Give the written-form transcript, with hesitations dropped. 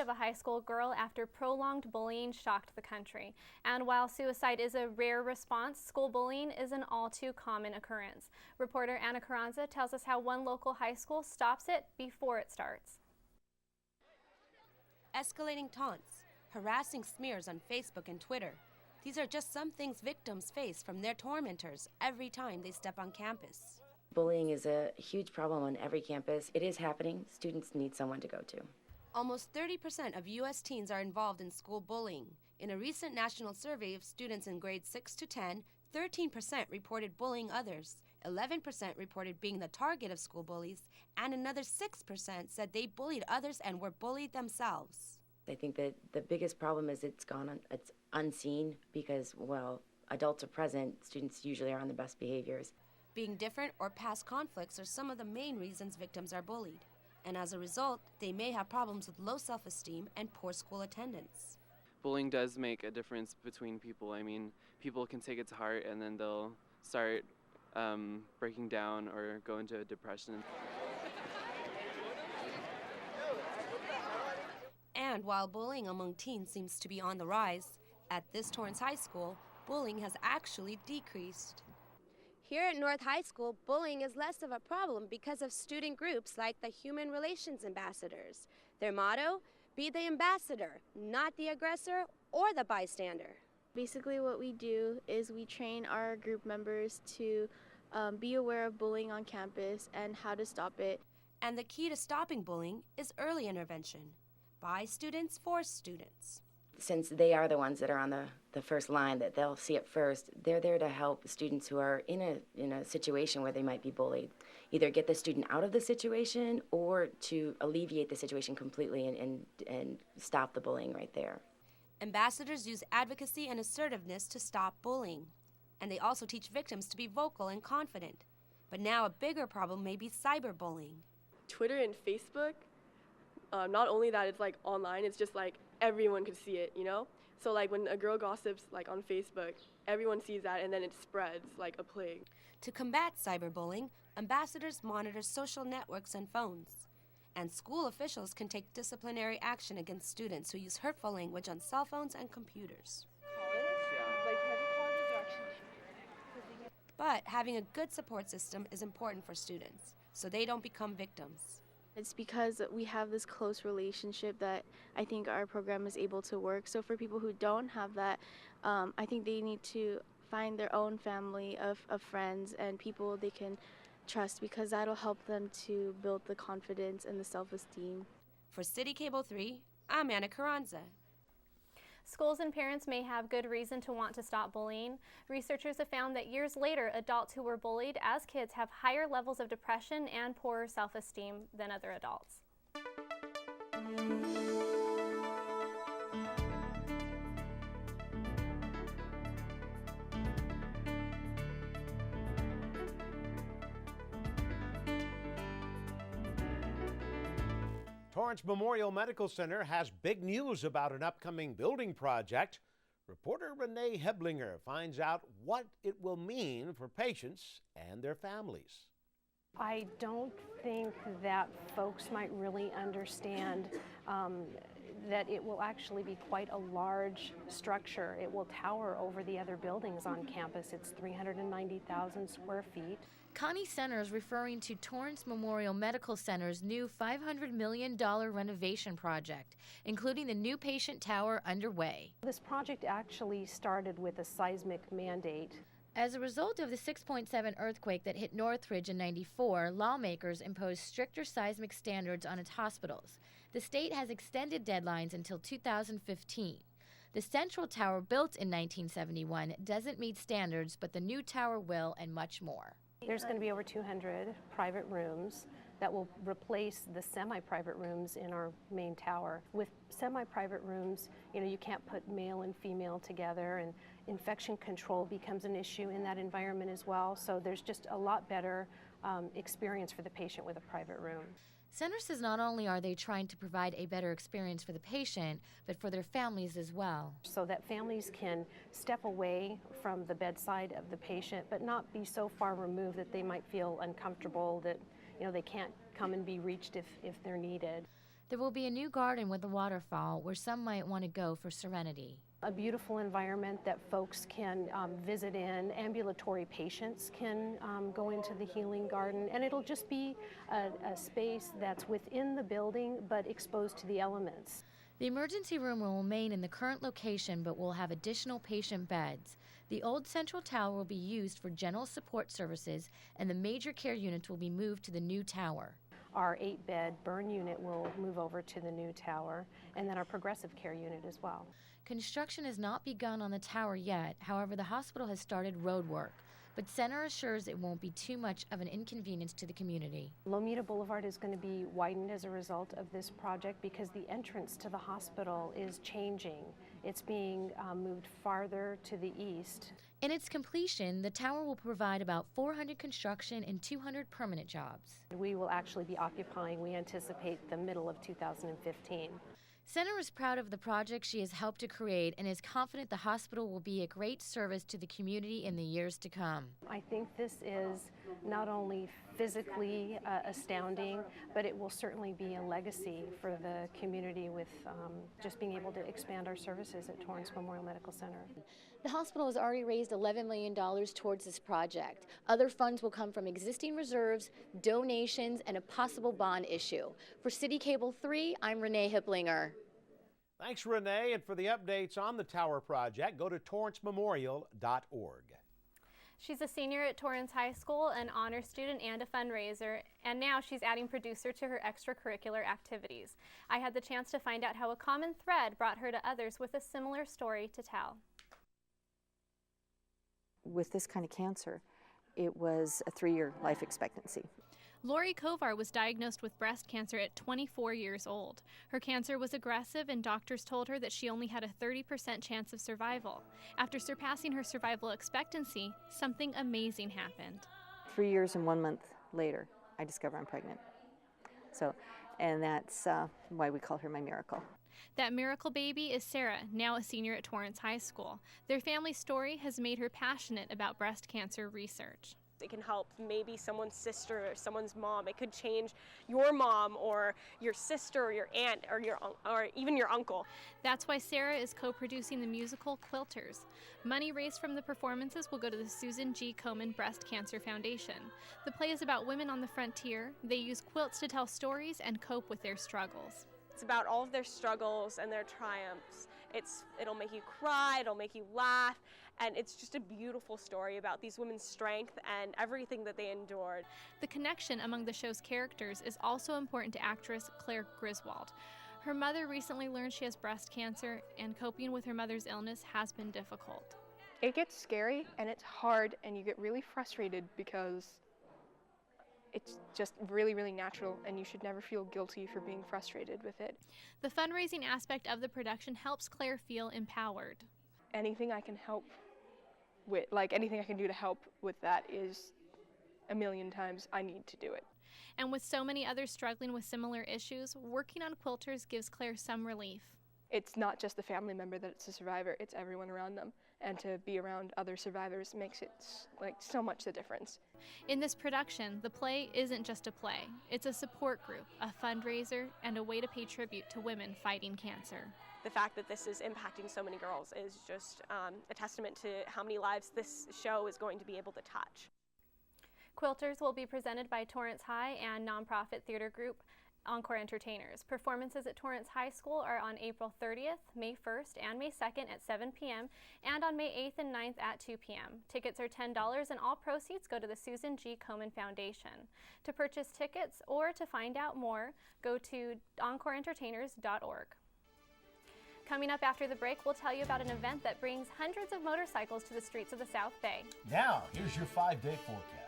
of a high school girl after prolonged bullying shocked the country. And while suicide is a rare response, school bullying is an all too common occurrence. Reporter Anna Carranza tells us how one local high school stops it before it starts. Escalating taunts, harassing smears on Facebook and Twitter. These are just some things victims face from their tormentors every time they step on campus. Bullying is a huge problem on every campus. It is happening. Students need someone to go to. Almost 30% of U.S. teens are involved in school bullying. In a recent national survey of students in grades 6 to 10, 13% reported bullying others, 11% reported being the target of school bullies, and another 6% said they bullied others and were bullied themselves. I think that the biggest problem is it's unseen because, well, adults are present, students usually are on the best behaviors. Being different or past conflicts are some of the main reasons victims are bullied. And as a result, they may have problems with low self-esteem and poor school attendance. Bullying does make a difference between people. I mean, people can take it to heart and then they'll start breaking down or go into a depression. And while bullying among teens seems to be on the rise, at this Torrance High School, bullying has actually decreased. Here at North High School, bullying is less of a problem because of student groups like the Human Relations Ambassadors. Their motto, be the ambassador, not the aggressor or the bystander. Basically what we do is we train our group members to be aware of bullying on campus and how to stop it. And the key to stopping bullying is early intervention by students for students. Since they are the ones that are on the first line, that they'll see it first, they're there to help students who are in a situation where they might be bullied. Either get the student out of the situation or to alleviate the situation completely and stop the bullying right there. Ambassadors use advocacy and assertiveness to stop bullying. And they also teach victims to be vocal and confident. But now a bigger problem may be cyberbullying. Twitter and Facebook, not only that it's like online, it's just like everyone could see it, you know? So like when a girl gossips like on Facebook, everyone sees that and then it spreads like a plague. To combat cyberbullying, ambassadors monitor social networks and phones. And school officials can take disciplinary action against students who use hurtful language on cell phones and computers. But having a good support system is important for students, so they don't become victims. It's because we have this close relationship that I think our program is able to work. So for people who don't have that, I think they need to find their own family of friends and people they can trust, because that'll help them to build the confidence and the self-esteem. For CitiCABLE 3, I'm Anna Carranza. Schools and parents may have good reason to want to stop bullying. Researchers have found that years later, adults who were bullied as kids have higher levels of depression and poorer self-esteem than other adults. Torrance Memorial Medical Center has big news about an upcoming building project. Reporter Renee Heblinger finds out what it will mean for patients and their families. I don't think that folks might really understand that it will actually be quite a large structure. It will tower over the other buildings on campus. It's 390,000 square feet. Connie Center is referring to Torrance Memorial Medical Center's new $500 million renovation project, including the new patient tower underway. This project actually started with a seismic mandate. As a result of the 6.7 earthquake that hit Northridge in '94, lawmakers imposed stricter seismic standards on its hospitals. The state has extended deadlines until 2015. The central tower, built in 1971, doesn't meet standards, but the new tower will, and much more. There's going to be over 200 private rooms that will replace the semi-private rooms in our main tower. With semi-private rooms, you can't put male and female together, and infection control becomes an issue in that environment as well. So there's just a lot better experience for the patient with a private room. Center says not only are they trying to provide a better experience for the patient, but for their families as well. So that families can step away from the bedside of the patient, but not be so far removed that they might feel uncomfortable, that they can't come and be reached if they're needed. There will be a new garden with a waterfall where some might want to go for serenity. A beautiful environment that folks can visit in. Ambulatory patients can go into the healing garden, and it'll just be a space that's within the building but exposed to the elements. The emergency room will remain in the current location but will have additional patient beds. The old central tower will be used for general support services, and the major care units will be moved to the new tower. Our 8-bed burn unit will move over to the new tower, and then our progressive care unit as well. Construction has not begun on the tower yet. However, the hospital has started road work, but Center assures it won't be too much of an inconvenience to the community. Lomita Boulevard is going to be widened as a result of this project because the entrance to the hospital is changing. It's being moved farther to the east. In its completion, the tower will provide about 400 construction and 200 permanent jobs. We will actually be occupying, we anticipate, the middle of 2015. Center is proud of the project she has helped to create and is confident the hospital will be a great service to the community in the years to come. I think this is not only physically astounding, but it will certainly be a legacy for the community with just being able to expand our services at Torrance Memorial Medical Center. The hospital has already raised $11 million towards this project. Other funds will come from existing reserves, donations, and a possible bond issue. For CitiCABLE 3, I'm Renee Hiblinger. Thanks, Renee. And for the updates on the Tower project, go to torrancememorial.org. She's a senior at Torrance High School, an honor student and a fundraiser, and now she's adding producer to her extracurricular activities. I had the chance to find out how a common thread brought her to others with a similar story to tell. With this kind of cancer, it was a 3-year life expectancy. Lori Kovar was diagnosed with breast cancer at 24 years old. Her cancer was aggressive, and doctors told her that she only had a 30% chance of survival. After surpassing her survival expectancy, something amazing happened. 3 years and 1 month later, I discover I'm pregnant. And that's why we call her my miracle. That miracle baby is Sarah, now a senior at Torrance High School. Their family story has made her passionate about breast cancer research. It can help maybe someone's sister or someone's mom. It could change your mom or your sister or your aunt or even your uncle. That's why Sarah is co-producing the musical Quilters. Money raised from the performances will go to the Susan G. Komen Breast Cancer Foundation. The play is about women on the frontier. They use quilts to tell stories and cope with their struggles. It's about all of their struggles and their triumphs. It'll make you cry, it'll make you laugh, and it's just a beautiful story about these women's strength and everything that they endured. The connection among the show's characters is also important to actress Claire Griswold. Her mother recently learned she has breast cancer, and coping with her mother's illness has been difficult. It gets scary and it's hard, and you get really frustrated because it's just really, really natural, and you should never feel guilty for being frustrated with it. The fundraising aspect of the production helps Claire feel empowered. Anything I can help with, anything I can do to help with that is a million times I need to do it. And with so many others struggling with similar issues, working on Quilters gives Claire some relief. It's not just the family member that's a survivor, it's everyone around them. And to be around other survivors makes it so much the difference. In this production, the play isn't just a play. It's a support group, a fundraiser, and a way to pay tribute to women fighting cancer. The fact that this is impacting so many girls is just a testament to how many lives this show is going to be able to touch. Quilters will be presented by Torrance High and nonprofit theater group Encore Entertainers. Performances at Torrance High School are on April 30th, May 1st, and May 2nd at 7 p.m. and on May 8th and 9th at 2 p.m. Tickets are $10 and all proceeds go to the Susan G. Komen Foundation. To purchase tickets or to find out more, go to EncoreEntertainers.org. Coming up after the break, we'll tell you about an event that brings hundreds of motorcycles to the streets of the South Bay. Now, here's your 5-day forecast.